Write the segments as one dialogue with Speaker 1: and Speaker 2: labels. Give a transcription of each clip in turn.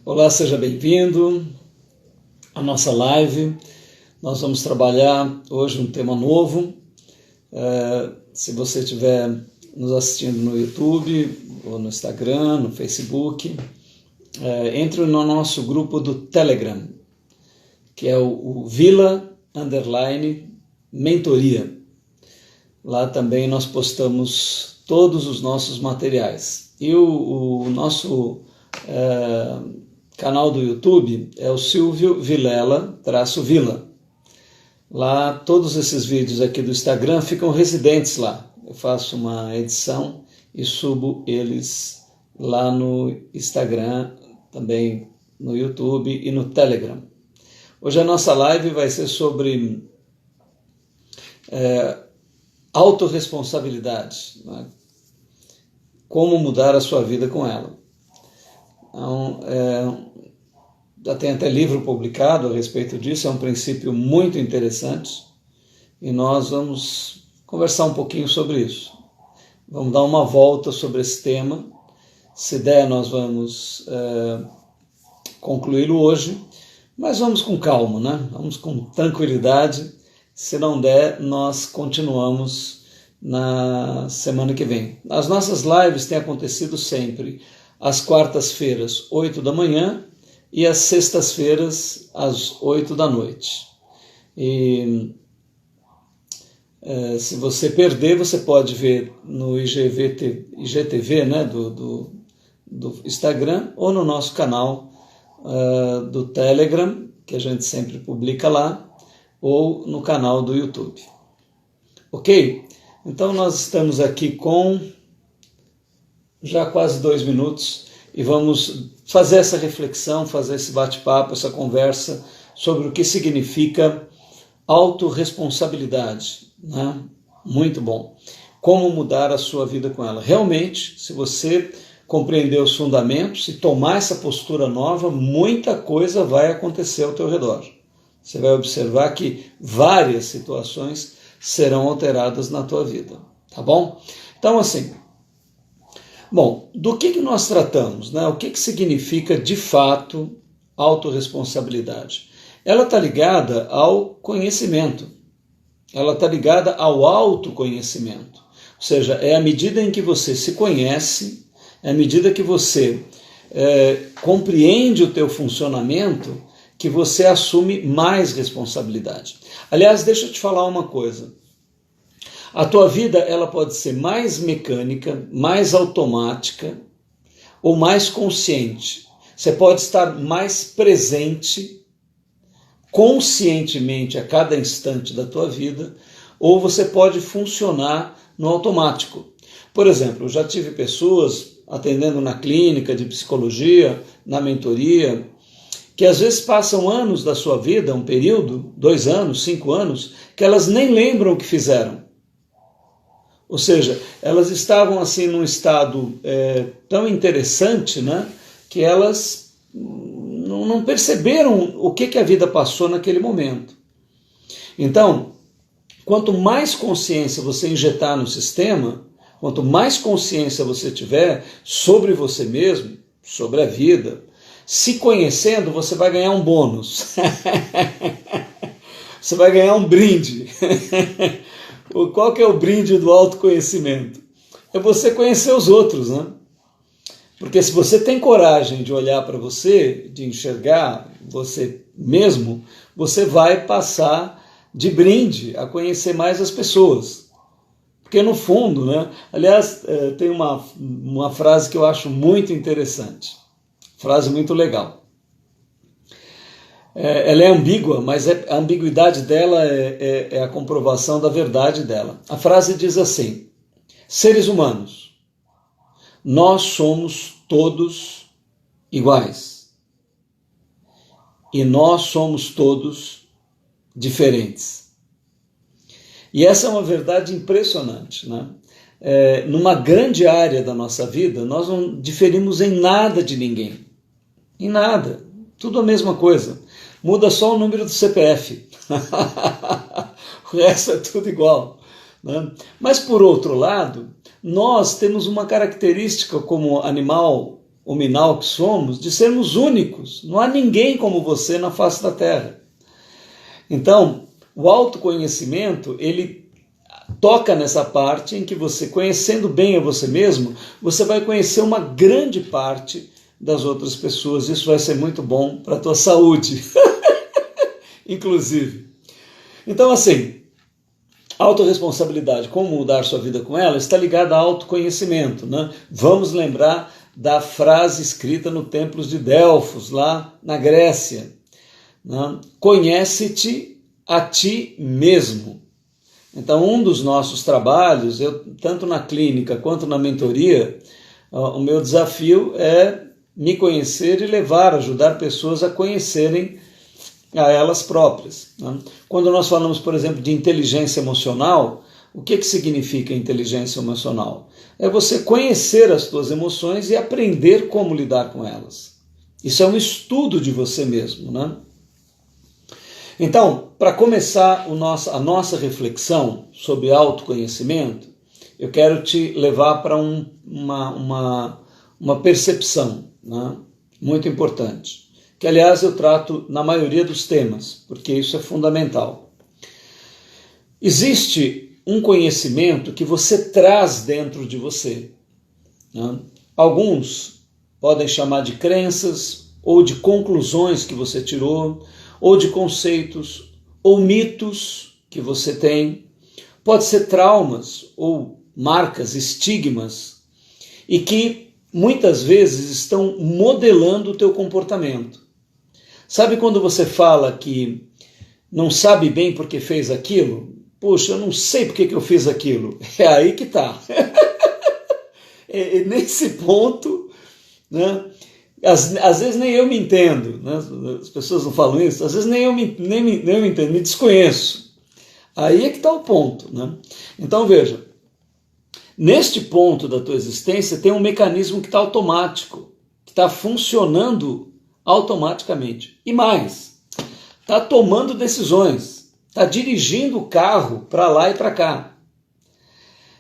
Speaker 1: Olá, seja bem-vindo à nossa live. Nós vamos trabalhar hoje um tema novo. Se você estiver nos assistindo no YouTube, ou no Instagram, no Facebook, entre no nosso grupo do Telegram, que é o Vila_Mentoria. Lá também nós postamos todos os nossos materiais. E o nosso canal do YouTube é o Silvio Vilela-Vila. Lá todos esses vídeos aqui do Instagram ficam residentes lá. Eu faço uma edição e subo eles lá no Instagram, também no YouTube e no Telegram. Hoje a nossa live vai ser sobre autorresponsabilidade, né? Como mudar a sua vida com ela. Então, já tem até livro publicado a respeito disso, é um princípio muito interessante e nós vamos conversar um pouquinho sobre isso. Vamos dar uma volta sobre esse tema. Se der, nós vamos concluí-lo hoje, mas vamos com calma, né? Vamos com tranquilidade. Se não der, nós continuamos na semana que vem. As nossas lives têm acontecido sempre às quartas-feiras, 8 da manhã, e às sextas-feiras, às 8 da noite. E se você perder, você pode ver no IGTV, né, do Instagram, ou no nosso canal do Telegram, que a gente sempre publica lá, ou no canal do YouTube. Ok? Então nós estamos aqui com já quase 2 minutos e vamos fazer essa reflexão, fazer esse bate-papo, essa conversa sobre o que significa autorresponsabilidade, né? Muito bom. Como mudar a sua vida com ela. Realmente, se você compreender os fundamentos e tomar essa postura nova, muita coisa vai acontecer ao teu redor. Você vai observar que várias situações serão alteradas na tua vida, tá bom? Então, assim, do que nós tratamos, né? O que significa, de fato, autorresponsabilidade? Ela está ligada ao conhecimento, ela está ligada ao autoconhecimento, ou seja, é a medida em que você se conhece, é a medida que você compreende o teu funcionamento, que você assume mais responsabilidade. Aliás, deixa eu te falar uma coisa. A tua vida ela pode ser mais mecânica, mais automática ou mais consciente. Você pode estar mais presente, conscientemente a cada instante da tua vida, ou você pode funcionar no automático. Por exemplo, eu já tive pessoas atendendo na clínica de psicologia, na mentoria, que às vezes passam anos da sua vida, um período, 2 anos, 5 anos, que elas nem lembram o que fizeram. Ou seja, elas estavam assim num estado tão interessante, né, que elas não perceberam o que a vida passou naquele momento. Então, quanto mais consciência você injetar no sistema, quanto mais consciência você tiver sobre você mesmo, sobre a vida, se conhecendo, você vai ganhar um bônus. Você vai ganhar um brinde. Qual que é o brinde do autoconhecimento? É você conhecer os outros, né? Porque se você tem coragem de olhar para você, de enxergar você mesmo, você vai passar de brinde a conhecer mais as pessoas. Porque no fundo, né? Aliás, tem uma frase que eu acho muito interessante. Frase muito legal. Ela é ambígua, mas a ambiguidade dela é a comprovação da verdade dela. A frase diz assim: seres humanos, nós somos todos iguais. E nós somos todos diferentes. E essa é uma verdade impressionante, né? Numa grande área da nossa vida, nós não diferimos em nada de ninguém. Em nada. Tudo a mesma coisa. Muda só o número do CPF. O resto é tudo igual, né? Mas, por outro lado, nós temos uma característica como animal nominal que somos, de sermos únicos. Não há ninguém como você na face da Terra. Então, o autoconhecimento, ele toca nessa parte em que você, conhecendo bem a você mesmo, você vai conhecer uma grande parte das outras pessoas. Isso vai ser muito bom para a tua saúde, inclusive. Então, assim, autorresponsabilidade, como mudar sua vida com ela, está ligada ao autoconhecimento, né? Vamos lembrar da frase escrita no Templo de Delfos, lá na Grécia, né? Conhece-te a ti mesmo. Então, um dos nossos trabalhos, tanto na clínica quanto na mentoria, o meu desafio é me conhecer e ajudar pessoas a conhecerem a elas próprias, né? Quando nós falamos, por exemplo, de inteligência emocional, o que significa inteligência emocional? É você conhecer as suas emoções e aprender como lidar com elas. Isso é um estudo de você mesmo, né? Então, para começar a nossa reflexão sobre autoconhecimento, eu quero te levar para uma percepção, né, muito importante, que, aliás, eu trato na maioria dos temas, porque isso é fundamental. Existe um conhecimento que você traz dentro de você, né? Alguns podem chamar de crenças, ou de conclusões que você tirou, ou de conceitos, ou mitos que você tem. Pode ser traumas, ou marcas, estigmas, e que muitas vezes estão modelando o teu comportamento. Sabe quando você fala que não sabe bem porque fez aquilo? Poxa, eu não sei porque que eu fiz aquilo. É aí que está. Nesse ponto, né? Às vezes nem eu me entendo, né? As pessoas não falam isso, às vezes nem eu me entendo, me desconheço. Aí é que está o ponto, né? Então veja, neste ponto da tua existência tem um mecanismo que está automático, que está funcionando automaticamente. E mais, está tomando decisões, está dirigindo o carro para lá e para cá.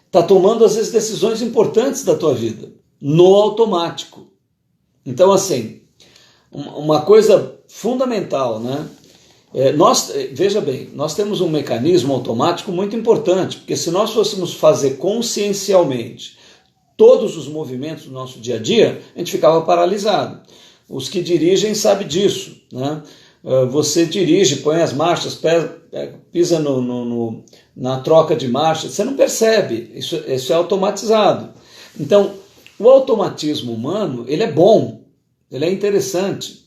Speaker 1: Está tomando, às vezes, decisões importantes da tua vida, no automático. Então, assim, uma coisa fundamental, né? Veja bem, nós temos um mecanismo automático muito importante, porque se nós fôssemos fazer consciencialmente todos os movimentos do nosso dia a dia, a gente ficava paralisado. Os que dirigem sabem disso, né? Você dirige, põe as marchas, pisa na troca de marchas, você não percebe, isso é automatizado. Então, o automatismo humano, ele é bom, ele é interessante,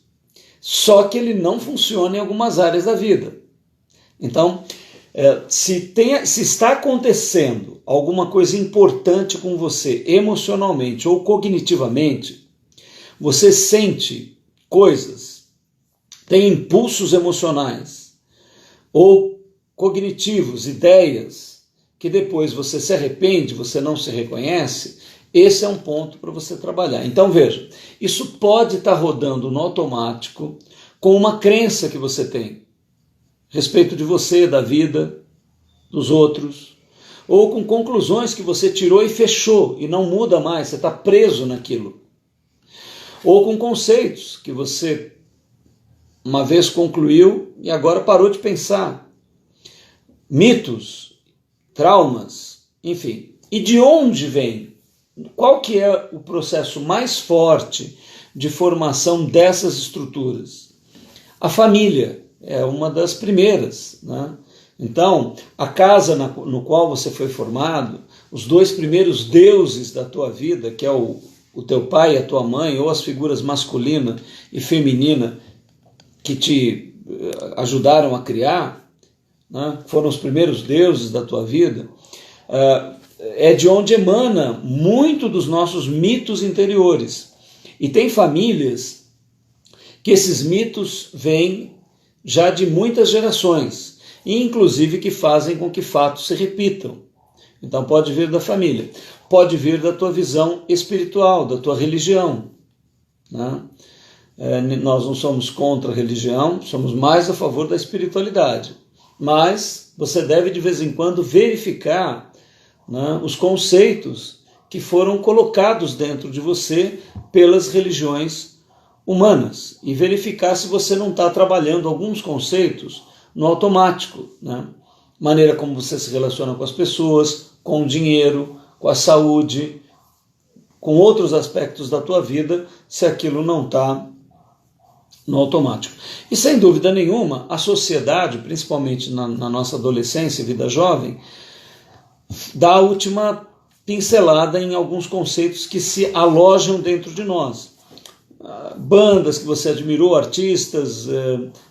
Speaker 1: só que ele não funciona em algumas áreas da vida. Então, se está acontecendo alguma coisa importante com você, emocionalmente ou cognitivamente, você sente coisas, tem impulsos emocionais ou cognitivos, ideias, que depois você se arrepende, você não se reconhece, esse é um ponto para você trabalhar. Então veja, isso pode estar rodando no automático com uma crença que você tem a respeito de você, da vida, dos outros, ou com conclusões que você tirou e fechou e não muda mais, você está preso naquilo. Ou com conceitos que você uma vez concluiu e agora parou de pensar. Mitos, traumas, enfim. E de onde vem? Qual que é o processo mais forte de formação dessas estruturas? A família é uma das primeiras, né? Então, a casa no qual você foi formado, os dois primeiros deuses da tua vida, que é o teu pai e a tua mãe, ou as figuras masculina e feminina que te ajudaram a criar, né? Foram os primeiros deuses da tua vida, é de onde emana muito dos nossos mitos interiores. E tem famílias que esses mitos vêm já de muitas gerações, e inclusive que fazem com que fatos se repitam. Então pode vir da família, pode vir da tua visão espiritual, da tua religião, né? Nós não somos contra a religião, somos mais a favor da espiritualidade. Mas você deve de vez em quando verificar, né, os conceitos que foram colocados dentro de você pelas religiões humanas e verificar se você não está trabalhando alguns conceitos no automático, né? Maneira como você se relaciona com as pessoas, com o dinheiro, com a saúde, com outros aspectos da tua vida, se aquilo não está no automático. E sem dúvida nenhuma, a sociedade, principalmente na nossa adolescência e vida jovem, dá a última pincelada em alguns conceitos que se alojam dentro de nós. Bandas que você admirou, artistas,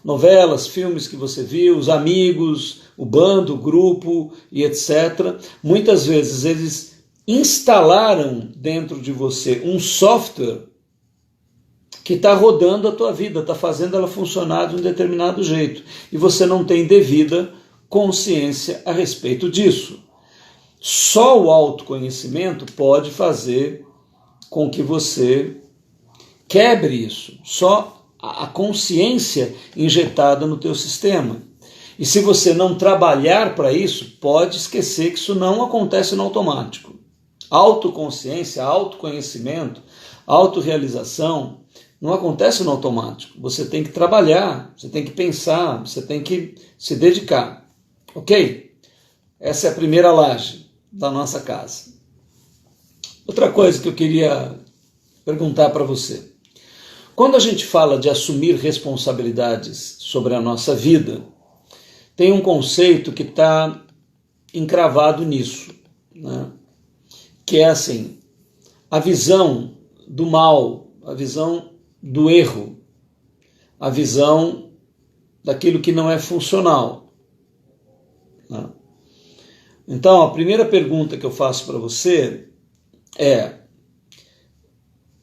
Speaker 1: novelas, filmes que você viu, os amigos, o bando, o grupo e etc. Muitas vezes eles instalaram dentro de você um software que está rodando a tua vida, está fazendo ela funcionar de um determinado jeito. E você não tem devida consciência a respeito disso. Só o autoconhecimento pode fazer com que você quebre isso. Só a consciência injetada no teu sistema. E se você não trabalhar para isso, pode esquecer que isso não acontece no automático. Autoconsciência, autoconhecimento, autorrealização não acontece no automático. Você tem que trabalhar, você tem que pensar, você tem que se dedicar. Ok? Essa é a primeira laje da nossa casa. Outra coisa que eu queria perguntar para você. Quando a gente fala de assumir responsabilidades sobre a nossa vida, tem um conceito que está encravado nisso, né? Que é assim, a visão do mal, a visão do erro, a visão daquilo que não é funcional, né? Então, a primeira pergunta que eu faço para você é: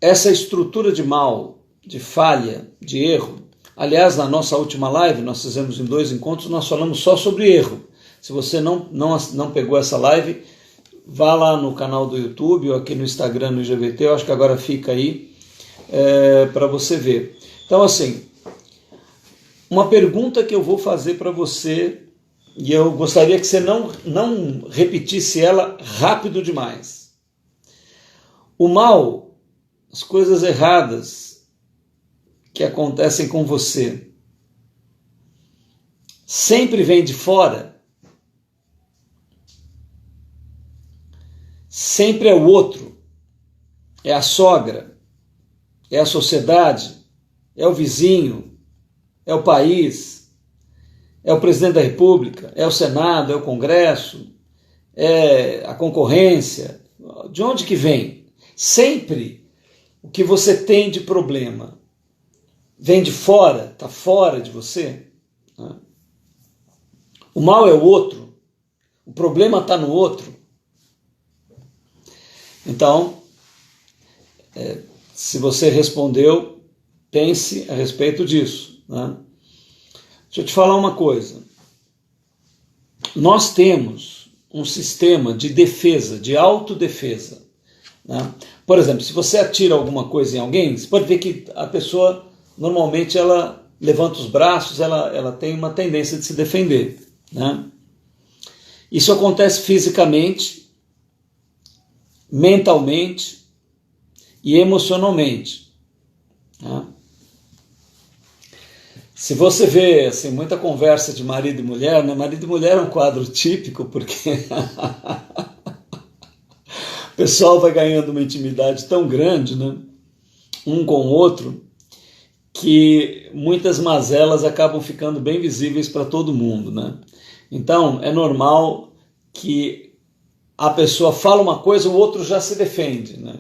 Speaker 1: essa estrutura de mal, de falha, de erro. Aliás, na nossa última live, nós fizemos em 2 encontros, nós falamos só sobre erro. Se você não pegou essa live, vá lá no canal do YouTube ou aqui no Instagram, no IGVT, eu acho que agora fica aí para você ver. Então, assim, uma pergunta que eu vou fazer para você, e eu gostaria que você não repetisse ela rápido demais. O mal, as coisas erradas que acontecem com você, sempre vem de fora? Sempre é o outro? É a sogra? É a sociedade? É o vizinho? É o país? É o presidente da República? É o Senado? É o Congresso? É a concorrência? De onde que vem? Sempre o que você tem de problema vem de fora, está fora de você, né? O mal é o outro, o problema está no outro. Então, se você respondeu, pense a respeito disso, né? Deixa eu te falar uma coisa. Nós temos um sistema de defesa, de autodefesa, né? Por exemplo, se você atira alguma coisa em alguém, você pode ver que a pessoa, normalmente, ela levanta os braços, ela tem uma tendência de se defender, né? Isso acontece fisicamente, mentalmente e emocionalmente, né? Se você vê assim, muita conversa de marido e mulher, né? Marido e mulher é um quadro típico, porque o pessoal vai ganhando uma intimidade tão grande, né? Um com o outro, que muitas mazelas acabam ficando bem visíveis para todo mundo, né? Então, é normal que a pessoa fala uma coisa, o outro já se defende, né?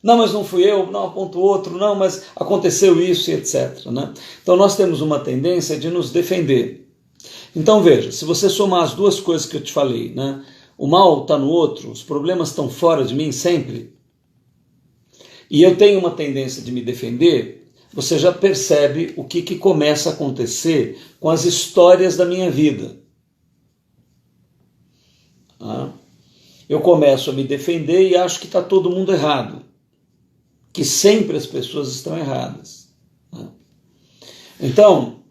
Speaker 1: Não, mas não fui eu, não, aponta o outro, não, mas aconteceu isso e etc, né? Então, nós temos uma tendência de nos defender. Então, veja, se você somar as duas coisas que eu te falei, né? O mal está no outro, os problemas estão fora de mim sempre, e eu tenho uma tendência de me defender, você já percebe o que começa a acontecer com as histórias da minha vida. Eu começo a me defender e acho que está todo mundo errado, que sempre as pessoas estão erradas. Então,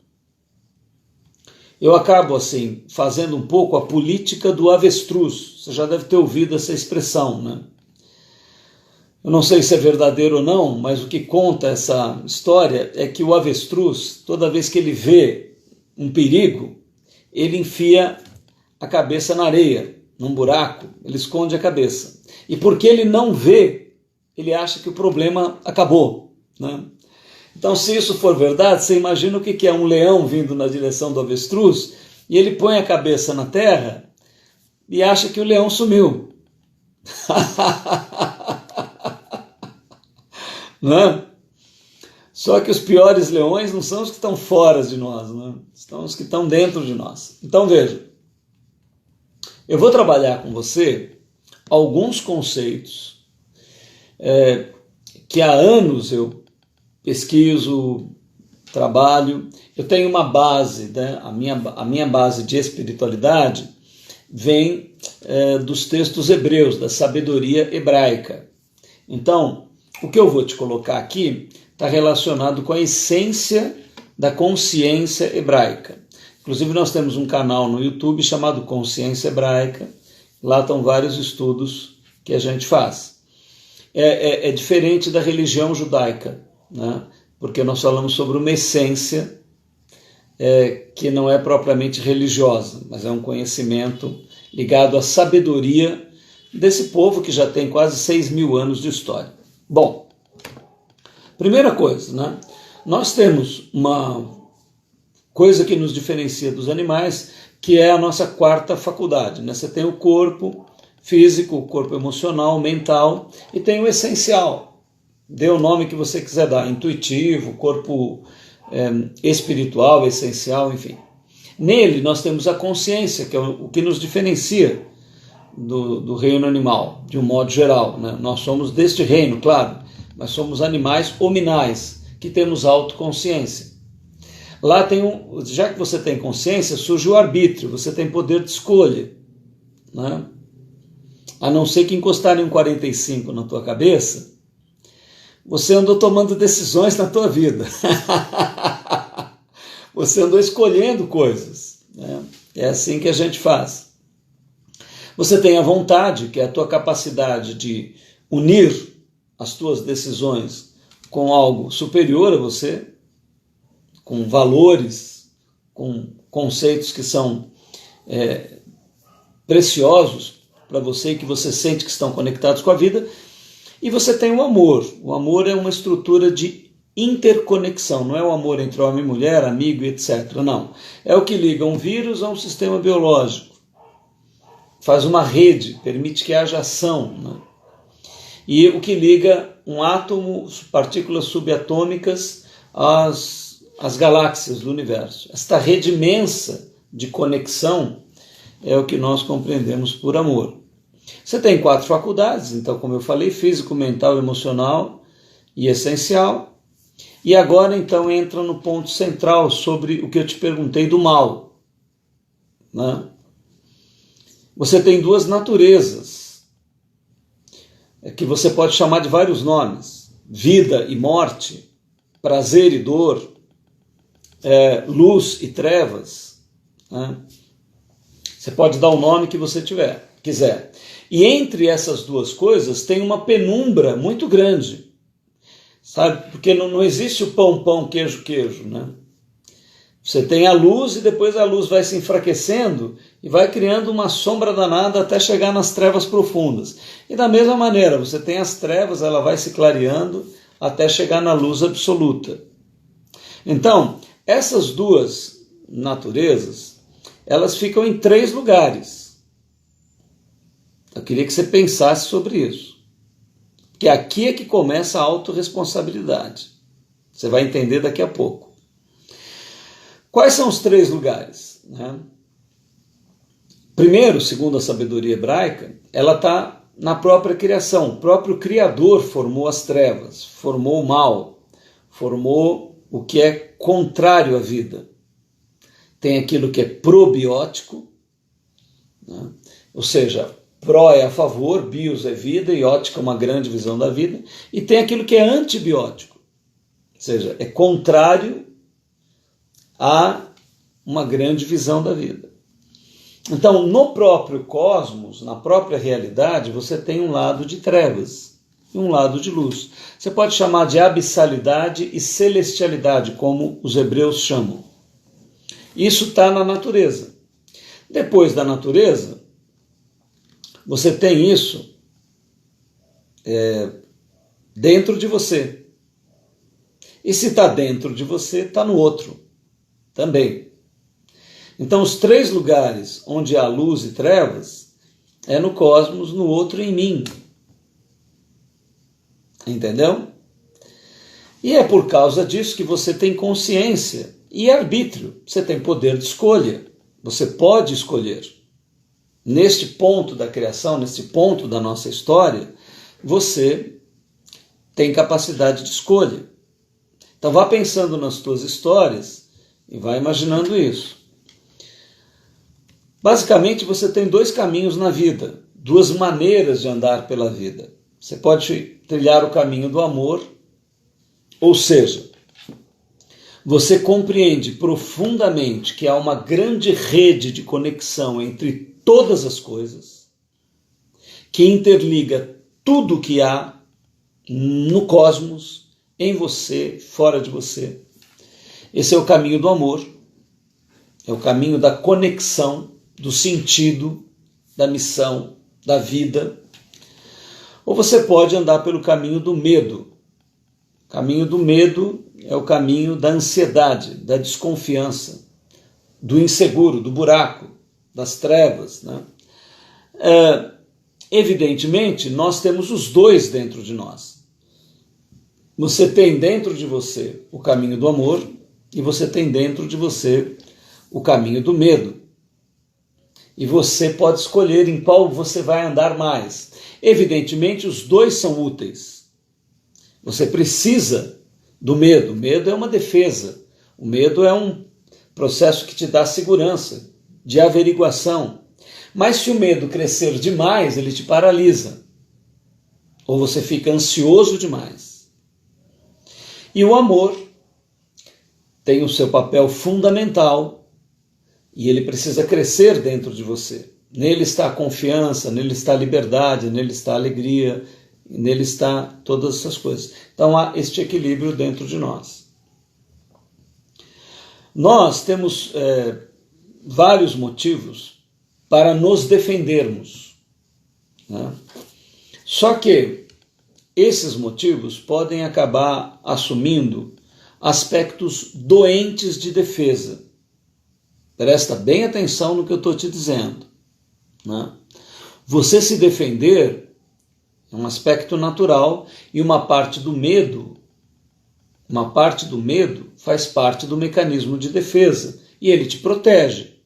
Speaker 1: Eu acabo, assim, fazendo um pouco a política do avestruz. Você já deve ter ouvido essa expressão, né? Eu não sei se é verdadeiro ou não, mas o que conta essa história é que o avestruz, toda vez que ele vê um perigo, ele enfia a cabeça na areia, num buraco, ele esconde a cabeça. E porque ele não vê, ele acha que o problema acabou, né? Então, se isso for verdade, você imagina o que é um leão vindo na direção do avestruz e ele põe a cabeça na terra e acha que o leão sumiu. Não é? Só que os piores leões não são os que estão fora de nós, né? São os que estão dentro de nós. Então, veja, eu vou trabalhar com você alguns conceitos que há anos eu pesquiso, trabalho. Eu tenho uma base, né? A minha base de espiritualidade vem dos textos hebreus, da sabedoria hebraica. Então, o que eu vou te colocar aqui está relacionado com a essência da consciência hebraica. Inclusive, nós temos um canal no YouTube chamado Consciência Hebraica. Lá estão vários estudos que a gente faz. É diferente da religião judaica, né? Porque nós falamos sobre uma essência que não é propriamente religiosa, mas é um conhecimento ligado à sabedoria desse povo que já tem quase 6.000 anos de história. Bom, primeira coisa, né? Nós temos uma coisa que nos diferencia dos animais, que é a nossa quarta faculdade, né? Você tem o corpo físico, o corpo emocional, mental, e tem o essencial. Dê o nome que você quiser dar, intuitivo, corpo espiritual, essencial, enfim. Nele nós temos a consciência, que é o que nos diferencia do reino animal, de um modo geral, né? Nós somos deste reino, claro, mas somos animais hominais, que temos autoconsciência. Lá tem já que você tem consciência, surge o arbítrio, você tem poder de escolha, né? A não ser que encostarem um 45 na tua cabeça, você andou tomando decisões na tua vida. Você andou escolhendo coisas, né? É assim que a gente faz. Você tem a vontade, que é a tua capacidade de unir as tuas decisões com algo superior a você, com valores, com conceitos que são preciosos para você e que você sente que estão conectados com a vida. E você tem o amor. O amor é uma estrutura de interconexão, não é o amor entre homem e mulher, amigo, etc. Não. É o que liga um vírus a um sistema biológico. Faz uma rede, permite que haja ação, né? E o que liga um átomo, partículas subatômicas, às galáxias do universo. Esta rede imensa de conexão é o que nós compreendemos por amor. Você tem 4 faculdades, então, como eu falei, físico, mental, emocional e essencial. E agora, então, entra no ponto central sobre o que eu te perguntei do mal, né? Você tem 2 naturezas, que você pode chamar de vários nomes: vida e morte, prazer e dor, luz e trevas, né? Você pode dar o nome que você quiser. E entre essas 2 coisas tem uma penumbra muito grande, sabe? Porque não existe o pão, pão, queijo, queijo, né? Você tem a luz e depois a luz vai se enfraquecendo e vai criando uma sombra danada até chegar nas trevas profundas. E da mesma maneira, você tem as trevas, ela vai se clareando até chegar na luz absoluta. Então, essas 2 naturezas, elas ficam em 3 lugares. Eu queria que você pensasse sobre isso. Porque aqui é que começa a autorresponsabilidade. Você vai entender daqui a pouco. Quais são os 3 lugares, né? Primeiro, segundo a sabedoria hebraica, ela está na própria criação. O próprio Criador formou as trevas, formou o mal, formou o que é contrário à vida. Tem aquilo que é probiótico, né? Ou seja, pró é a favor, bios é vida e ótica é uma grande visão da vida. E tem aquilo que é antibiótico, ou seja, é contrário a uma grande visão da vida. Então, no próprio cosmos, na própria realidade, você tem um lado de trevas e um lado de luz. Você pode chamar de abissalidade e celestialidade, como os hebreus chamam. Isso está na natureza. Depois da natureza, você tem isso dentro de você. E se está dentro de você, está no outro também. Então, os 3 lugares onde há luz e trevas é no cosmos, no outro e em mim. Entendeu? E é por causa disso que você tem consciência e arbítrio. Você tem poder de escolha. Você pode escolher. Neste ponto da criação, neste ponto da nossa história, você tem capacidade de escolha. Então vá pensando nas tuas histórias e vá imaginando isso. Basicamente, você tem 2 caminhos na vida, 2 maneiras de andar pela vida. Você pode trilhar o caminho do amor, ou seja, você compreende profundamente que há uma grande rede de conexão entre todas as coisas, que interliga tudo que há no cosmos, em você, fora de você. Esse é o caminho do amor, é o caminho da conexão, do sentido, da missão, da vida. Ou você pode andar pelo caminho do medo. O caminho do medo é o caminho da ansiedade, da desconfiança, do inseguro, do buraco, das trevas, né? Evidentemente, nós temos os 2 dentro de nós. Você tem dentro de você o caminho do amor e você tem dentro de você o caminho do medo. E você pode escolher em qual você vai andar mais. Evidentemente, os 2 são úteis. Você precisa do medo. O medo é uma defesa. O medo é um processo que te dá segurança, de averiguação. Mas se o medo crescer demais, ele te paralisa. Ou você fica ansioso demais. E o amor tem o seu papel fundamental e ele precisa crescer dentro de você. Nele está a confiança, nele está a liberdade, nele está a alegria, nele está todas essas coisas. Então há este equilíbrio dentro de nós. Nós temos vários motivos para nos defendermos, né? Só que esses motivos podem acabar assumindo aspectos doentes de defesa. Presta bem atenção no que eu estou te dizendo, né? Você se defender é um aspecto natural e uma parte do medo faz parte do mecanismo de defesa e ele te protege.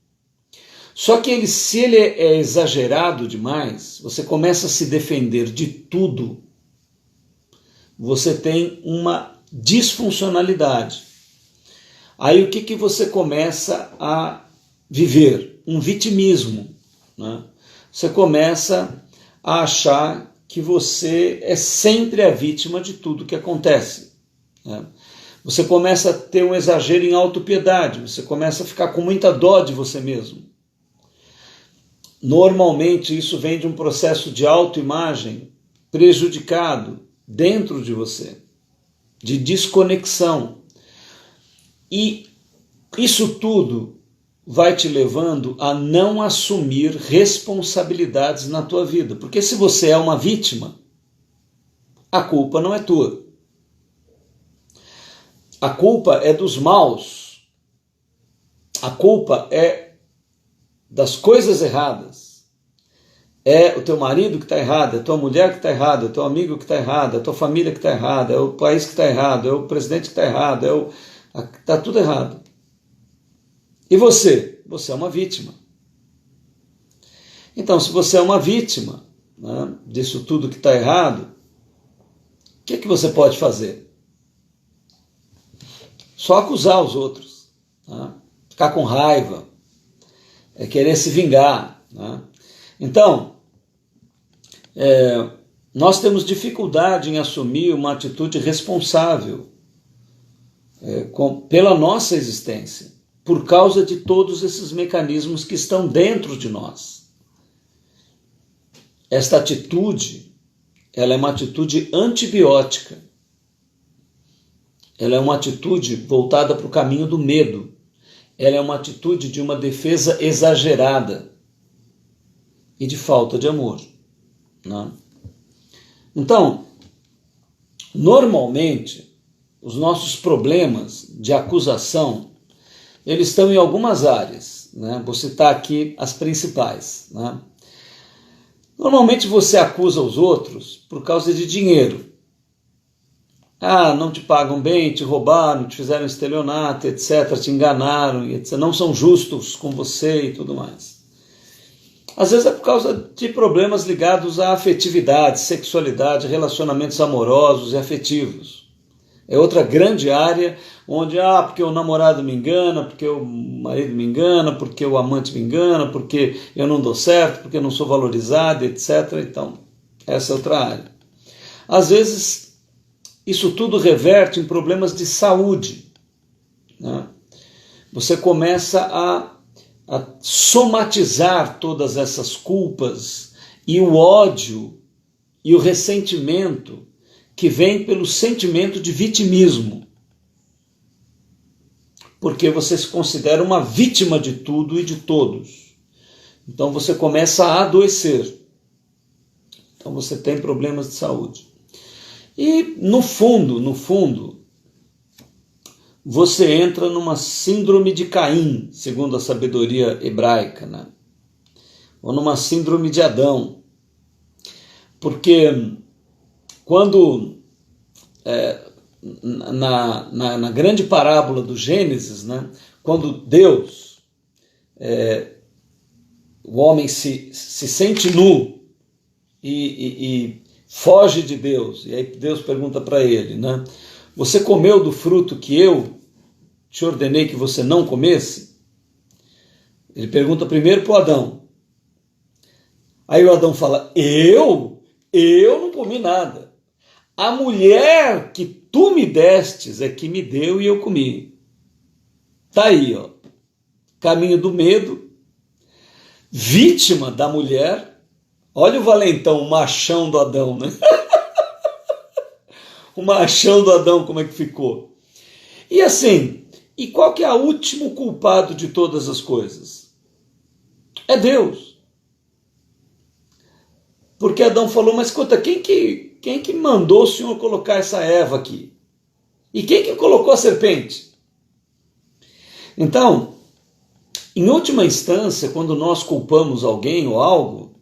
Speaker 1: Só que se ele é exagerado demais, você começa a se defender de tudo, você tem uma disfuncionalidade. Aí o que você começa a viver? Um vitimismo, né? Você começa a achar que você é sempre a vítima de tudo que acontece, né? Você começa a ter um exagero em autopiedade, você começa a ficar com muita dó de você mesmo. Normalmente isso vem de um processo de autoimagem prejudicado dentro de você, de desconexão. E isso tudo vai te levando a não assumir responsabilidades na tua vida. Porque se você é uma vítima, a culpa não é tua. A culpa é dos maus. A culpa é das coisas erradas. É o teu marido que está errado, é a tua mulher que está errada, é o teu amigo que está errado, é a tua família que está errada, é o país que está errado, é o presidente que está errado, está tudo errado. E você? Você é uma vítima. Então, se você é uma vítima, né, disso tudo que está errado, o que você pode fazer? Só acusar os outros, né? Ficar com raiva, querer se vingar, né? Então, nós temos dificuldade em assumir uma atitude responsável pela nossa existência. por causa de todos esses mecanismos que estão dentro de nós. Esta atitude, ela é uma atitude antibiótica. Ela é uma atitude voltada para o caminho do medo. Ela é uma atitude de uma defesa exagerada e de falta de amor, né? Então, normalmente, os nossos problemas de acusação, eles estão em algumas áreas, né? Vou citar aqui as principais, né? Normalmente você acusa os outros por causa de dinheiro. Ah, não te pagam bem, te roubaram, te fizeram estelionato, etc., te enganaram, etc., não são justos com você e tudo mais. Às vezes é por causa de problemas ligados à afetividade, sexualidade, relacionamentos amorosos e afetivos. É outra grande área onde, porque o namorado me engana, porque o marido me engana, porque o amante me engana, porque eu não dou certo, porque eu não sou valorizado, etc. Então, essa é outra área. Às vezes, isso tudo reverte em problemas de saúde, né? Você começa a somatizar todas essas culpas e o ódio e o ressentimento que vem pelo sentimento de vitimismo, porque você se considera uma vítima de tudo e de todos. Então você começa a adoecer. Então você tem problemas de saúde. E no fundo, você entra numa síndrome de Caim, segundo a sabedoria hebraica, né? Ou numa síndrome de Adão. Porque quando, na grande parábola do Gênesis, né? Quando Deus, o homem se sente nu e foge de Deus, e aí Deus pergunta para ele, né? Você comeu do fruto que eu te ordenei que você não comesse? Ele pergunta primeiro para o Adão. Aí o Adão fala, eu não comi nada. A mulher que tu me destes é que me deu e eu comi. Tá aí, ó. Caminho do medo, vítima da mulher. Olha o valentão, o machão do Adão, né? O machão do Adão, como é que ficou? E assim, e qual que é o último culpado de todas as coisas? É Deus. Porque Adão falou, mas escuta, quem que mandou o Senhor colocar essa Eva aqui? E quem que colocou a serpente? Então, em última instância, quando nós culpamos alguém ou algo,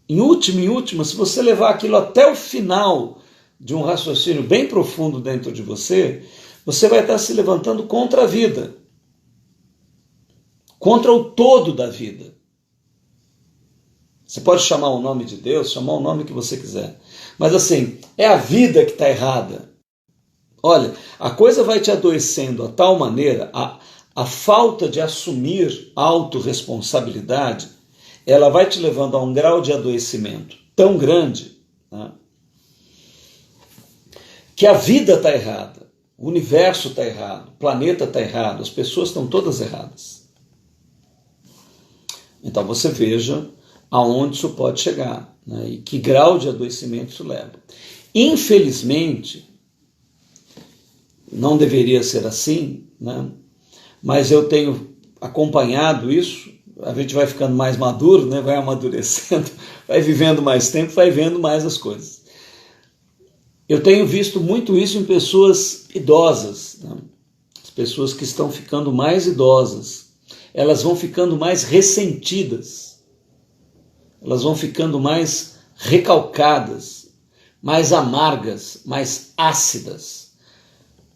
Speaker 1: em última, se você levar aquilo até o final de um raciocínio bem profundo dentro de você, você vai estar se levantando contra a vida, contra o todo da vida. Você pode chamar o nome de Deus, chamar o nome que você quiser, mas assim, é a vida que está errada. Olha, a coisa vai te adoecendo a tal maneira, a falta de assumir autorresponsabilidade, ela vai te levando a um grau de adoecimento tão grande, né, que a vida está errada, o universo está errado, o planeta está errado, as pessoas estão todas erradas. Então você veja aonde isso pode chegar, né, e que grau de adoecimento isso leva. Infelizmente, não deveria ser assim, né, mas eu tenho acompanhado isso, a gente vai ficando mais maduro, né, vai amadurecendo, vai vivendo mais tempo, vai vendo mais as coisas. Eu tenho visto muito isso em pessoas idosas, né? As pessoas que estão ficando mais idosas, elas vão ficando mais ressentidas, elas vão ficando mais recalcadas, mais amargas, mais ácidas,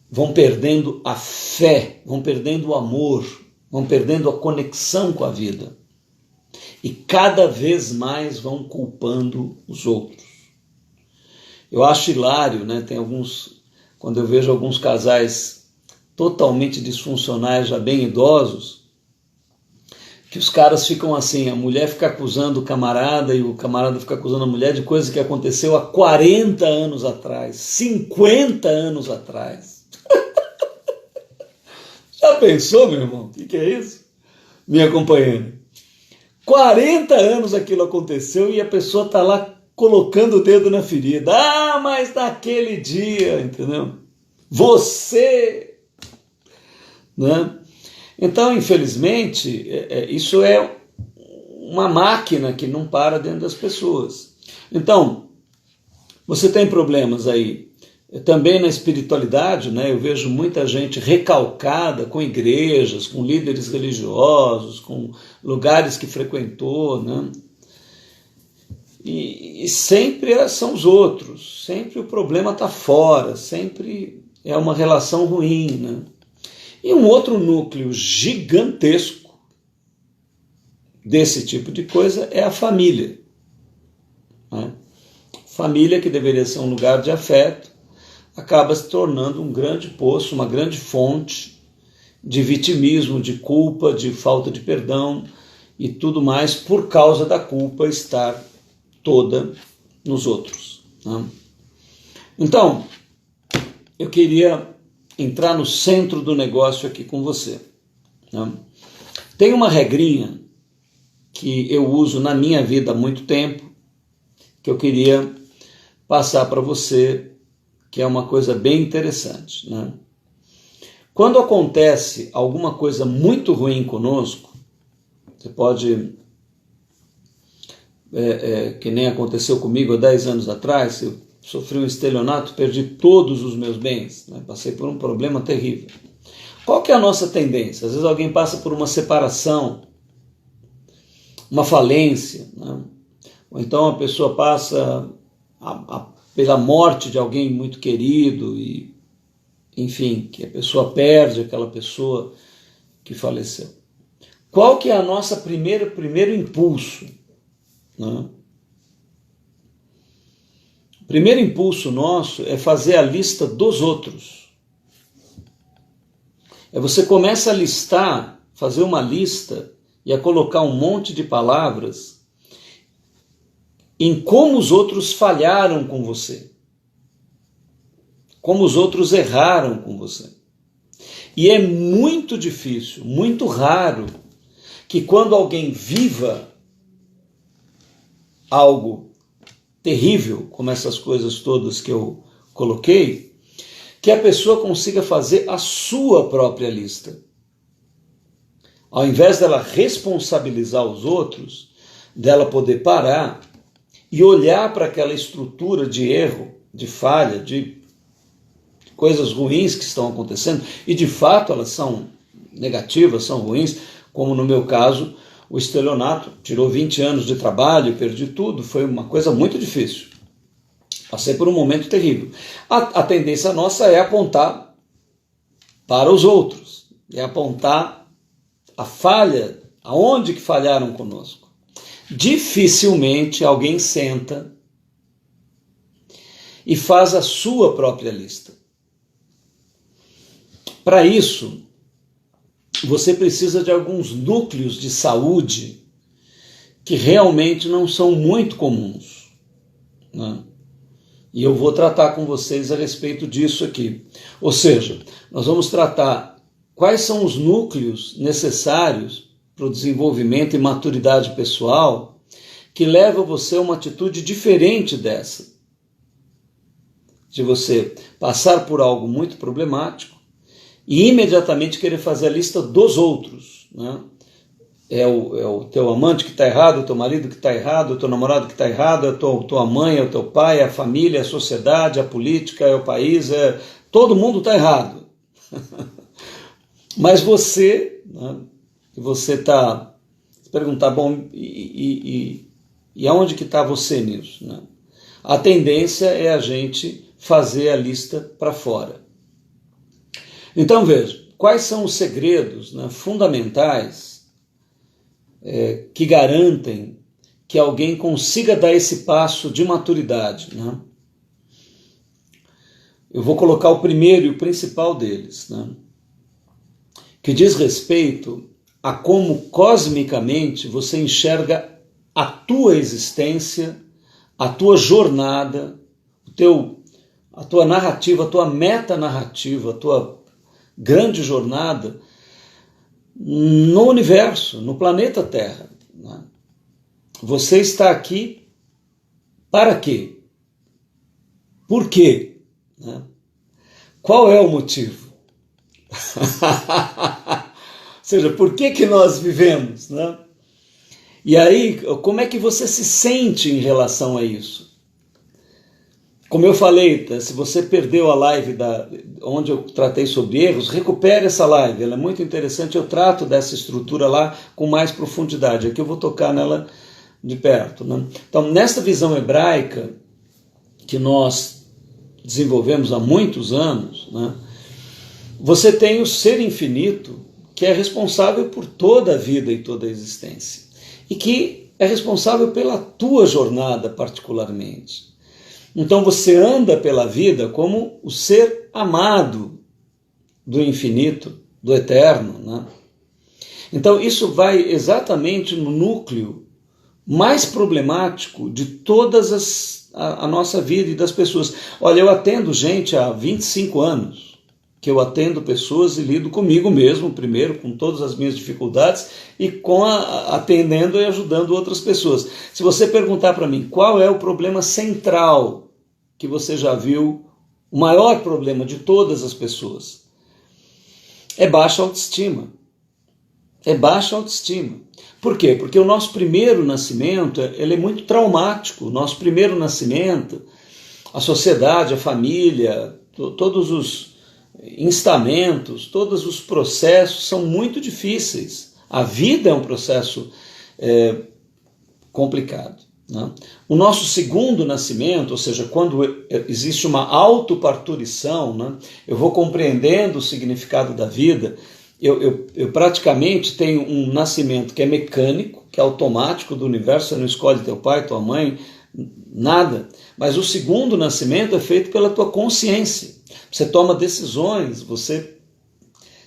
Speaker 1: vão perdendo a fé, vão perdendo o amor, vão perdendo a conexão com a vida e cada vez mais vão culpando os outros. Eu acho hilário, né? Tem alguns, quando eu vejo alguns casais totalmente disfuncionais, já bem idosos, que os caras ficam assim, a mulher fica acusando o camarada e o camarada fica acusando a mulher de coisa que aconteceu há 40 anos atrás, 50 anos atrás. Já pensou, meu irmão? O que é isso? Minha companheira. 40 anos aquilo aconteceu e a pessoa está lá colocando o dedo na ferida. Ah, mas naquele dia, entendeu? Você, né? Então, infelizmente, isso é uma máquina que não para dentro das pessoas. Então, você tem problemas aí. Também na espiritualidade, né, eu vejo muita gente recalcada com igrejas, com líderes religiosos, com lugares que frequentou, né? E sempre são os outros, sempre o problema está fora, sempre é uma relação ruim, né? E um outro núcleo gigantesco desse tipo de coisa é a família, né? Família, que deveria ser um lugar de afeto, acaba se tornando um grande poço, uma grande fonte de vitimismo, de culpa, de falta de perdão e tudo mais por causa da culpa estar toda nos outros, né? Então, eu queria entrar no centro do negócio aqui com você, né? Tem uma regrinha que eu uso na minha vida há muito tempo, que eu queria passar para você, que é uma coisa bem interessante, né? Quando acontece alguma coisa muito ruim conosco, você pode, que nem aconteceu comigo há 10 anos atrás, eu sofri um estelionato, perdi todos os meus bens, né? Passei por um problema terrível. Qual que é a nossa tendência? Às vezes alguém passa por uma separação, uma falência, né? Ou então a pessoa passa pela morte de alguém muito querido e, enfim, que a pessoa perde aquela pessoa que faleceu. Qual que é a nossa primeiro impulso, né? O primeiro impulso nosso é fazer a lista dos outros. Você começa a listar, fazer uma lista e a colocar um monte de palavras em como os outros falharam com você, como os outros erraram com você. E é muito difícil, muito raro, que quando alguém viva algo terrível, como essas coisas todas que eu coloquei, que a pessoa consiga fazer a sua própria lista. Ao invés dela responsabilizar os outros, dela poder parar e olhar para aquela estrutura de erro, de falha, de coisas ruins que estão acontecendo, e de fato elas são negativas, são ruins, como no meu caso, o estelionato, tirou 20 anos de trabalho, perdi tudo, foi uma coisa muito difícil. Passei por um momento terrível. A tendência nossa é apontar para os outros, é apontar a falha, aonde que falharam conosco. Dificilmente alguém senta e faz a sua própria lista. Para isso, você precisa de alguns núcleos de saúde que realmente não são muito comuns, né? E eu vou tratar com vocês a respeito disso aqui. Ou seja, nós vamos tratar quais são os núcleos necessários para o desenvolvimento e maturidade pessoal que leva você a uma atitude diferente dessa, de você passar por algo muito problemático e imediatamente querer fazer a lista dos outros, né? É o teu amante que está errado, é o teu marido que está errado, é o teu namorado que está errado, é a tua mãe, é o teu pai, é a família, é a sociedade, é a política, é o país, todo mundo está errado. Mas você, né, você está se perguntar, bom, e aonde que está você nisso, né? A tendência é a gente fazer a lista para fora. Então veja, quais são os segredos, né, fundamentais que garantem que alguém consiga dar esse passo de maturidade, né? Eu vou colocar o primeiro e o principal deles, né, que diz respeito a como cosmicamente você enxerga a tua existência, a tua jornada, a tua narrativa, a tua metanarrativa, a tua grande jornada no universo, no planeta Terra. Né? Você está aqui para quê? Por quê? Né? Qual é o motivo? Ou seja, por que nós vivemos? Né? E aí, como é que você se sente em relação a isso? Como eu falei, se você perdeu a live onde eu tratei sobre erros, recupere essa live, ela é muito interessante, eu trato dessa estrutura lá com mais profundidade, aqui eu vou tocar nela de perto. Né? Então, nessa visão hebraica que nós desenvolvemos há muitos anos, né, você tem o ser infinito que é responsável por toda a vida e toda a existência e que é responsável pela tua jornada particularmente. Então você anda pela vida como o ser amado do infinito, do eterno. Né? Então isso vai exatamente no núcleo mais problemático de todas a nossa vida e das pessoas. Olha, eu atendo gente há 25 anos, que eu atendo pessoas e lido comigo mesmo, primeiro, com todas as minhas dificuldades, e atendendo e ajudando outras pessoas. Se você perguntar para mim qual é o problema central que você já viu, o maior problema de todas as pessoas, é baixa autoestima. É baixa autoestima. Por quê? Porque o nosso primeiro nascimento ele é muito traumático. O nosso primeiro nascimento, a sociedade, a família, todos os instamentos, todos os processos são muito difíceis. A vida é um processo complicado. Né? O nosso segundo nascimento, ou seja, quando existe uma autoparturição, né, eu vou compreendendo o significado da vida, eu praticamente tenho um nascimento que é mecânico, que é automático do universo, você não escolhe teu pai, tua mãe, nada. Mas o segundo nascimento é feito pela tua consciência. Você toma decisões, você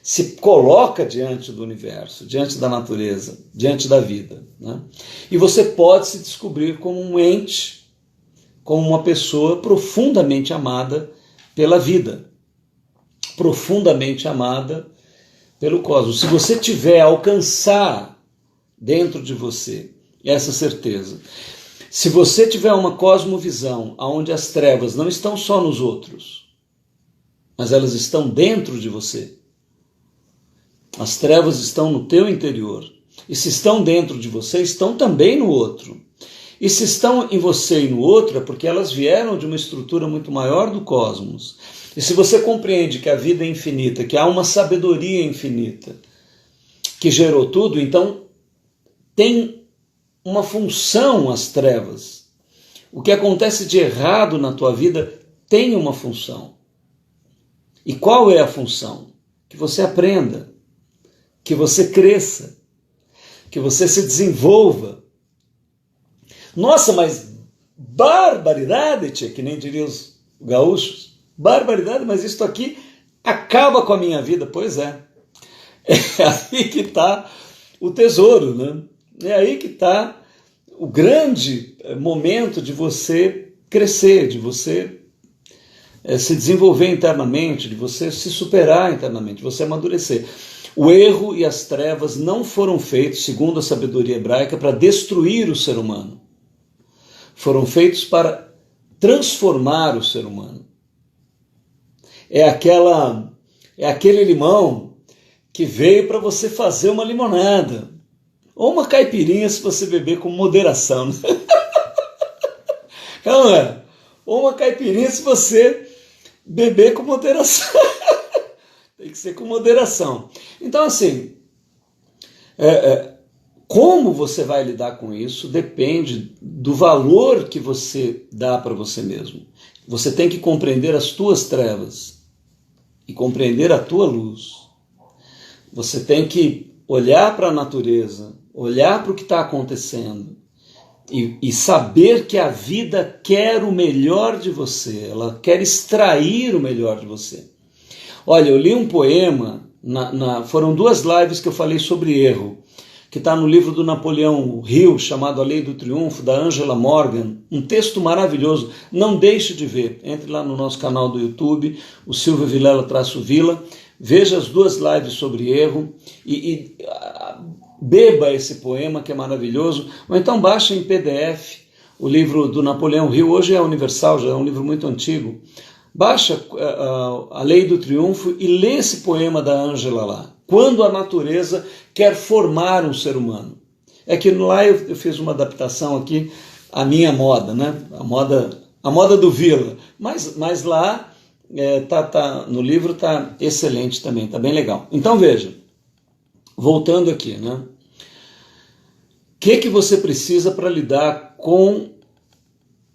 Speaker 1: se coloca diante do universo, diante da natureza, diante da vida. Né? E você pode se descobrir como um ente, como uma pessoa profundamente amada pela vida, profundamente amada pelo cosmos. Se você tiver alcançar dentro de você essa certeza, se você tiver uma cosmovisão onde as trevas não estão só nos outros, mas elas estão dentro de você, as trevas estão no teu interior, e se estão dentro de você, estão também no outro. E se estão em você e no outro, é porque elas vieram de uma estrutura muito maior do cosmos. E se você compreende que a vida é infinita, que há uma sabedoria infinita, que gerou tudo, então tem uma função as trevas. O que acontece de errado na tua vida tem uma função. E qual é a função? Que você aprenda, que você cresça, que você se desenvolva. Nossa, mas barbaridade, tia, que nem diriam os gaúchos. Barbaridade, mas isso aqui acaba com a minha vida. Pois é. É aí que está o tesouro, né? É aí que está o grande momento de você crescer, de você se desenvolver internamente, de você se superar internamente, de você amadurecer. O erro e as trevas não foram feitos, segundo a sabedoria hebraica, para destruir o ser humano. Foram feitos para transformar o ser humano. É aquele limão que veio para você fazer uma limonada. Ou uma caipirinha se você beber com moderação. Né? Não é? Ou uma caipirinha se você beber com moderação. Tem que ser com moderação. Então, assim, como você vai lidar com isso depende do valor que você dá para você mesmo. Você tem que compreender as tuas trevas e compreender a tua luz. Você tem que olhar para a natureza, olhar para o que está acontecendo e saber que a vida quer o melhor de você, ela quer extrair o melhor de você. Olha, eu li um poema, foram 2 lives que eu falei sobre erro, que está no livro do Napoleão Hill, chamado A Lei do Triunfo, da Angela Morgan, um texto maravilhoso, não deixe de ver, entre lá no nosso canal do YouTube, o Silvio Vilela-Vila, veja as 2 lives sobre erro e beba esse poema que é maravilhoso, ou então baixa em PDF o livro do Napoleão Hill, hoje é universal, já é um livro muito antigo. Baixa A Lei do Triunfo e lê esse poema da Ângela lá. Quando a natureza quer formar um ser humano. É que lá eu fiz uma adaptação aqui à minha moda, né? A moda do Vila. Mas lá no livro está excelente também, está bem legal. Então veja, voltando aqui, né? O que você precisa para lidar com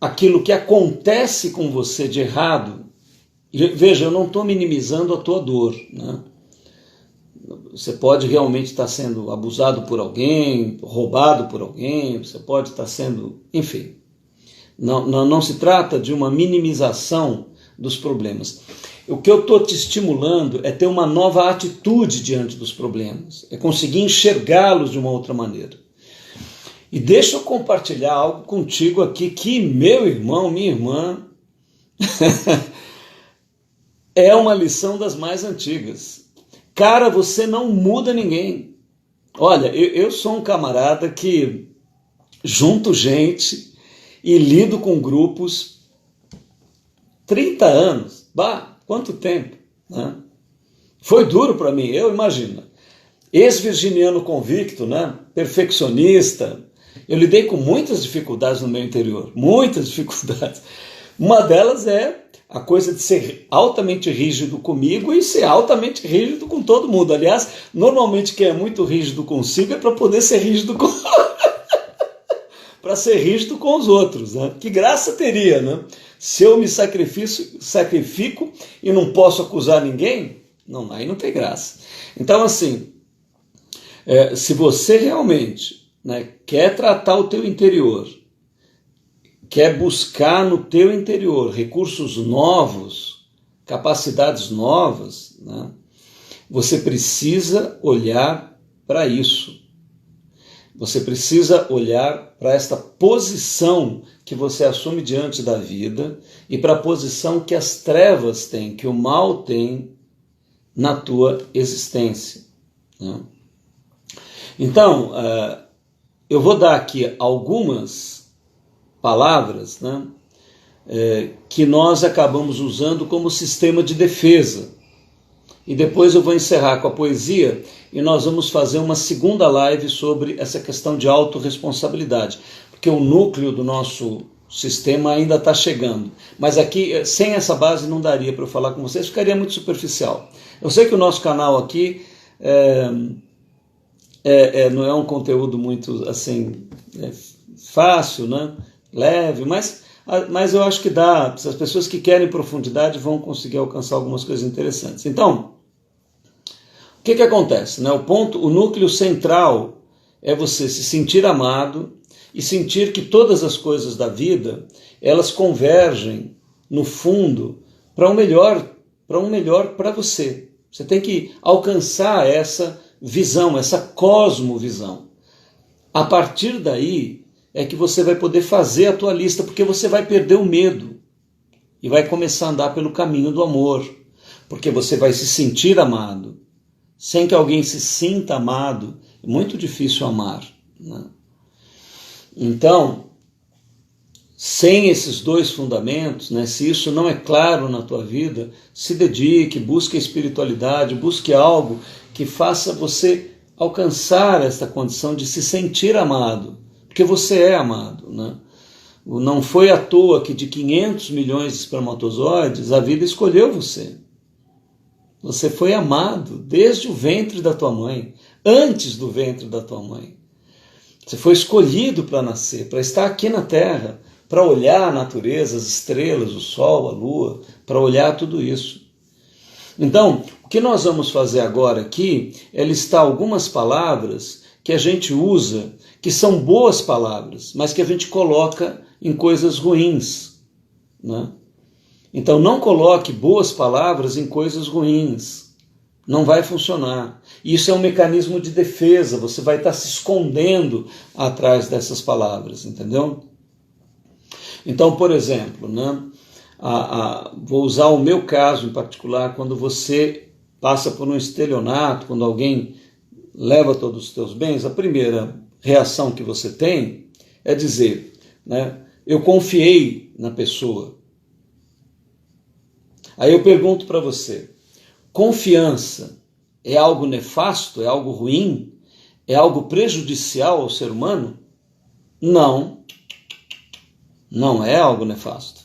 Speaker 1: aquilo que acontece com você de errado? Veja, eu não estou minimizando a tua dor, né? Você pode realmente estar sendo abusado por alguém, roubado por alguém, você pode estar sendo... Enfim, não se trata de uma minimização dos problemas. O que eu estou te estimulando é ter uma nova atitude diante dos problemas, é conseguir enxergá-los de uma outra maneira. E deixa eu compartilhar algo contigo aqui que, meu irmão, minha irmã, é uma lição das mais antigas. Cara, você não muda ninguém. Olha, eu sou um camarada que junto gente e lido com grupos 30 anos. Bah, quanto tempo, né? Foi duro para mim, eu imagino. Ex-virginiano convicto, né? Perfeccionista. Eu lidei com muitas dificuldades no meu interior, muitas dificuldades. Uma delas é a coisa de ser altamente rígido comigo e ser altamente rígido com todo mundo. Aliás, normalmente quem é muito rígido consigo é para poder ser rígido com... para ser rígido com os outros, né? Que graça teria, né? Se eu me sacrifico e não posso acusar ninguém, não, aí não tem graça. Então, assim, se você realmente, né, quer tratar o teu interior, quer buscar no teu interior recursos novos, capacidades novas, né, você precisa olhar para isso. Você precisa olhar para esta posição que você assume diante da vida e para a posição que as trevas têm, que o mal tem na tua existência, né? Então, eu vou dar aqui algumas palavras, né, que nós acabamos usando como sistema de defesa. E depois eu vou encerrar com a poesia e nós vamos fazer uma segunda live sobre essa questão de autorresponsabilidade, porque o núcleo do nosso sistema ainda está chegando. Mas aqui, sem essa base, não daria para eu falar com vocês, ficaria muito superficial. Eu sei que o nosso canal aqui não é um conteúdo muito assim fácil, né? Leve, mas eu acho que dá, as pessoas que querem profundidade vão conseguir alcançar algumas coisas interessantes. Então, o que acontece, né? O núcleo central é você se sentir amado e sentir que todas as coisas da vida, elas convergem, no fundo, para um melhor para você. Você tem que alcançar essa visão, essa cosmovisão. A partir daí é que você vai poder fazer a tua lista, porque você vai perder o medo e vai começar a andar pelo caminho do amor, porque você vai se sentir amado. Sem que alguém se sinta amado, é muito difícil amar, né? Então, sem esses 2 fundamentos, né, se isso não é claro na tua vida, se dedique, busque a espiritualidade, busque algo que faça você alcançar essa condição de se sentir amado, porque você é amado, né? Não foi à toa que de 500 milhões de espermatozoides a vida escolheu você. Você foi amado desde o ventre da tua mãe, antes do ventre da tua mãe. Você foi escolhido para nascer, para estar aqui na Terra, para olhar a natureza, as estrelas, o sol, a lua, para olhar tudo isso. Então, o que nós vamos fazer agora aqui é listar algumas palavras que a gente usa, que são boas palavras, mas que a gente coloca em coisas ruins, né? Então não coloque boas palavras em coisas ruins, não vai funcionar. Isso é um mecanismo de defesa, você vai estar se escondendo atrás dessas palavras, entendeu? Então, por exemplo, né, vou usar o meu caso em particular, quando você passa por um estelionato, quando alguém leva todos os teus bens, a primeira reação que você tem é dizer, né, eu confiei na pessoa. Aí eu pergunto para você, confiança é algo nefasto, é algo ruim, é algo prejudicial ao ser humano? Não, não é algo nefasto.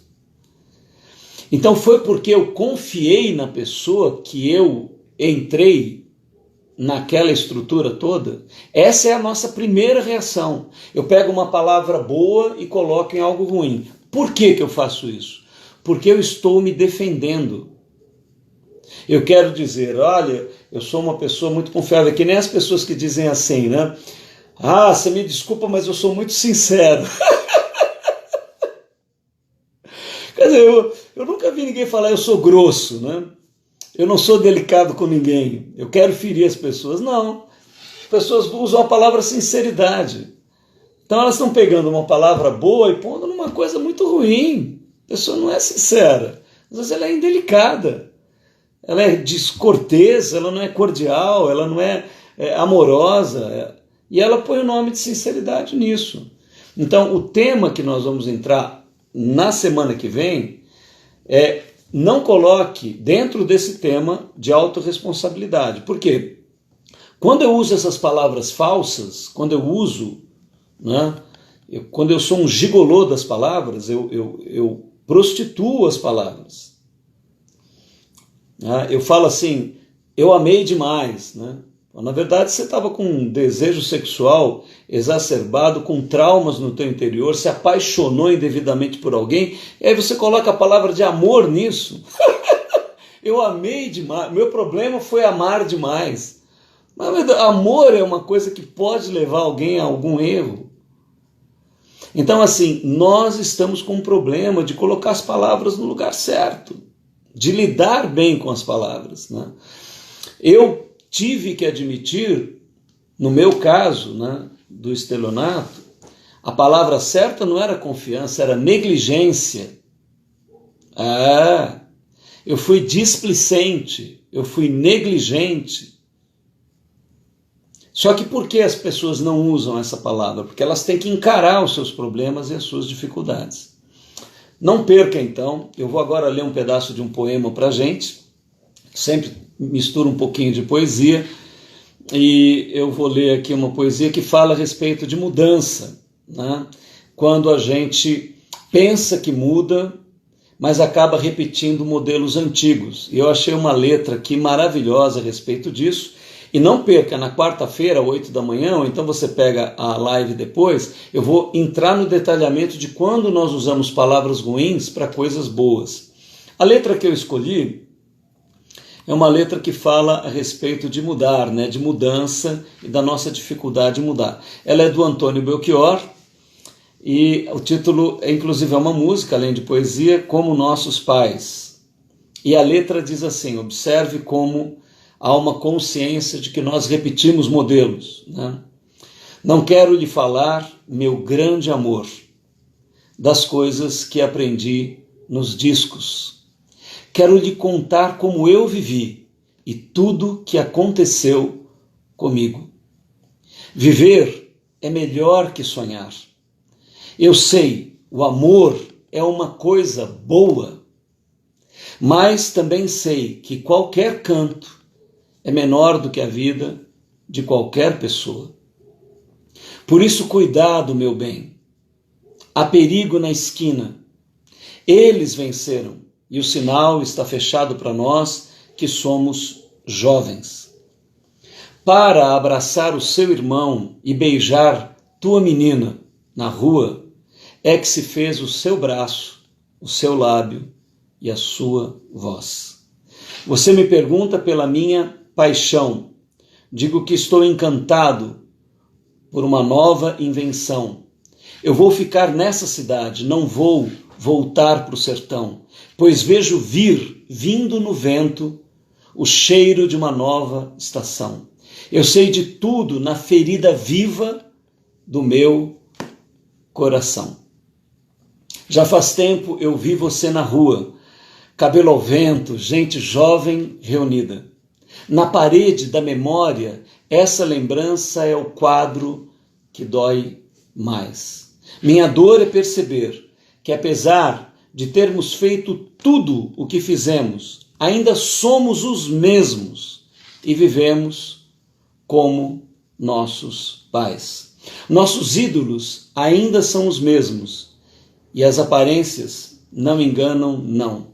Speaker 1: Então foi porque eu confiei na pessoa que eu entrei naquela estrutura toda? Essa é a nossa primeira reação. Eu pego uma palavra boa e coloco em algo ruim. Por que eu faço isso? Porque eu estou me defendendo. Eu quero dizer, olha, eu sou uma pessoa muito confiável, que nem as pessoas que dizem assim, né? Ah, você me desculpa, mas eu sou muito sincero. Quer dizer, eu nunca vi ninguém falar eu sou grosso, né? Eu não sou delicado com ninguém, eu quero ferir as pessoas. Não, as pessoas usam a palavra sinceridade. Então elas estão pegando uma palavra boa e pondo numa coisa muito ruim. A pessoa não é sincera, às vezes ela é indelicada, ela é descortês, ela não é cordial, ela não é amorosa, e ela põe o nome de sinceridade nisso. Então o tema que nós vamos entrar na semana que vem é: não coloque dentro desse tema de autorresponsabilidade. Por quê? Quando eu uso essas palavras falsas, quando eu uso, né, quando eu sou um gigolô das palavras, eu prostituo as palavras. Eu falo assim, eu amei demais, né? Na verdade, você estava com um desejo sexual exacerbado, com traumas no teu interior, se apaixonou indevidamente por alguém, e aí você coloca a palavra de amor nisso. Eu amei demais, meu problema foi amar demais. Mas amor é uma coisa que pode levar alguém a algum erro. Então, assim, nós estamos com um problema de colocar as palavras no lugar certo, de lidar bem com as palavras, né? Eu tive que admitir, no meu caso, né, do estelionato, a palavra certa não era confiança, era negligência. Eu fui displicente, eu fui negligente. Só que por que as pessoas não usam essa palavra? Porque elas têm que encarar os seus problemas e as suas dificuldades. Não perca, então, eu vou agora ler um pedaço de um poema para a gente, sempre misturo um pouquinho de poesia, e eu vou ler aqui uma poesia que fala a respeito de mudança, né? Quando a gente pensa que muda, mas acaba repetindo modelos antigos. E eu achei uma letra aqui maravilhosa a respeito disso. E não perca, na quarta-feira, 8 da manhã, ou então você pega a live depois, eu vou entrar no detalhamento de quando nós usamos palavras ruins para coisas boas. A letra que eu escolhi é uma letra que fala a respeito de mudar, né, de mudança e da nossa dificuldade de mudar. Ela é do Antônio Belchior e o título é inclusive uma música, além de poesia, Como Nossos Pais. E a letra diz assim: observe como há uma consciência de que nós repetimos modelos, né? Não quero lhe falar, meu grande amor, das coisas que aprendi nos discos. Quero lhe contar como eu vivi e tudo que aconteceu comigo. Viver é melhor que sonhar. Eu sei, o amor é uma coisa boa, mas também sei que qualquer canto é menor do que a vida de qualquer pessoa. Por isso, cuidado, meu bem. Há perigo na esquina. Eles venceram. E o sinal está fechado para nós que somos jovens. Para abraçar o seu irmão e beijar tua menina na rua, é que se fez o seu braço, o seu lábio e a sua voz. Você me pergunta pela minha paixão. Digo que estou encantado por uma nova invenção. Eu vou ficar nessa cidade, não vou voltar para o sertão, pois vejo vindo no vento, o cheiro de uma nova estação. Eu sei de tudo na ferida viva do meu coração. Já faz tempo eu vi você na rua, cabelo ao vento, gente jovem reunida. Na parede da memória, essa lembrança é o quadro que dói mais. Minha dor é perceber que, apesar de termos feito tudo o que fizemos, ainda somos os mesmos e vivemos como nossos pais. Nossos ídolos ainda são os mesmos e as aparências não enganam, não.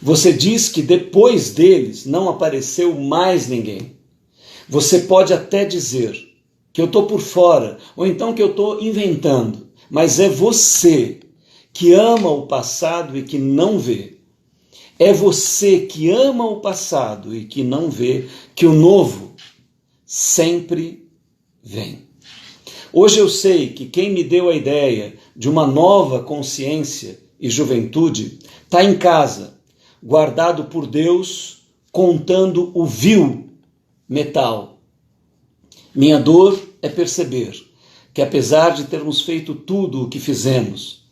Speaker 1: Você diz que depois deles não apareceu mais ninguém. Você pode até dizer que eu estou por fora, ou então que eu estou inventando, mas é você que ama o passado e que não vê. É você que ama o passado e que não vê que o novo sempre vem. Hoje eu sei que quem me deu a ideia de uma nova consciência e juventude está em casa, guardado por Deus, contando o vil metal. Minha dor é perceber que, apesar de termos feito tudo o que fizemos,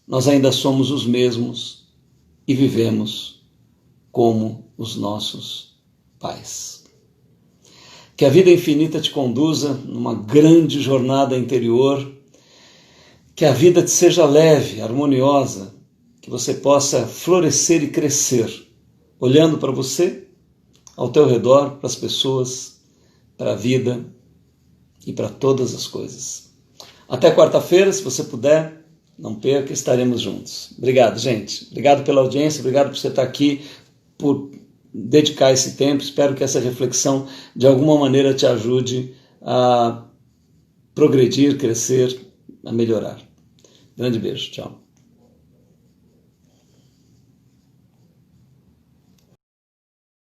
Speaker 1: nós ainda somos os mesmos e vivemos como os nossos pais. Que a vida infinita te conduza numa grande jornada interior, que a vida te seja leve, harmoniosa, que você possa florescer e crescer, olhando para você, ao teu redor, para as pessoas, para a vida e para todas as coisas. Até quarta-feira, se você puder, não perca, estaremos juntos. Obrigado, gente. Obrigado pela audiência, obrigado por você estar aqui, por dedicar esse tempo. Espero que essa reflexão, de alguma maneira, te ajude a progredir, crescer, a melhorar. Grande beijo. Tchau.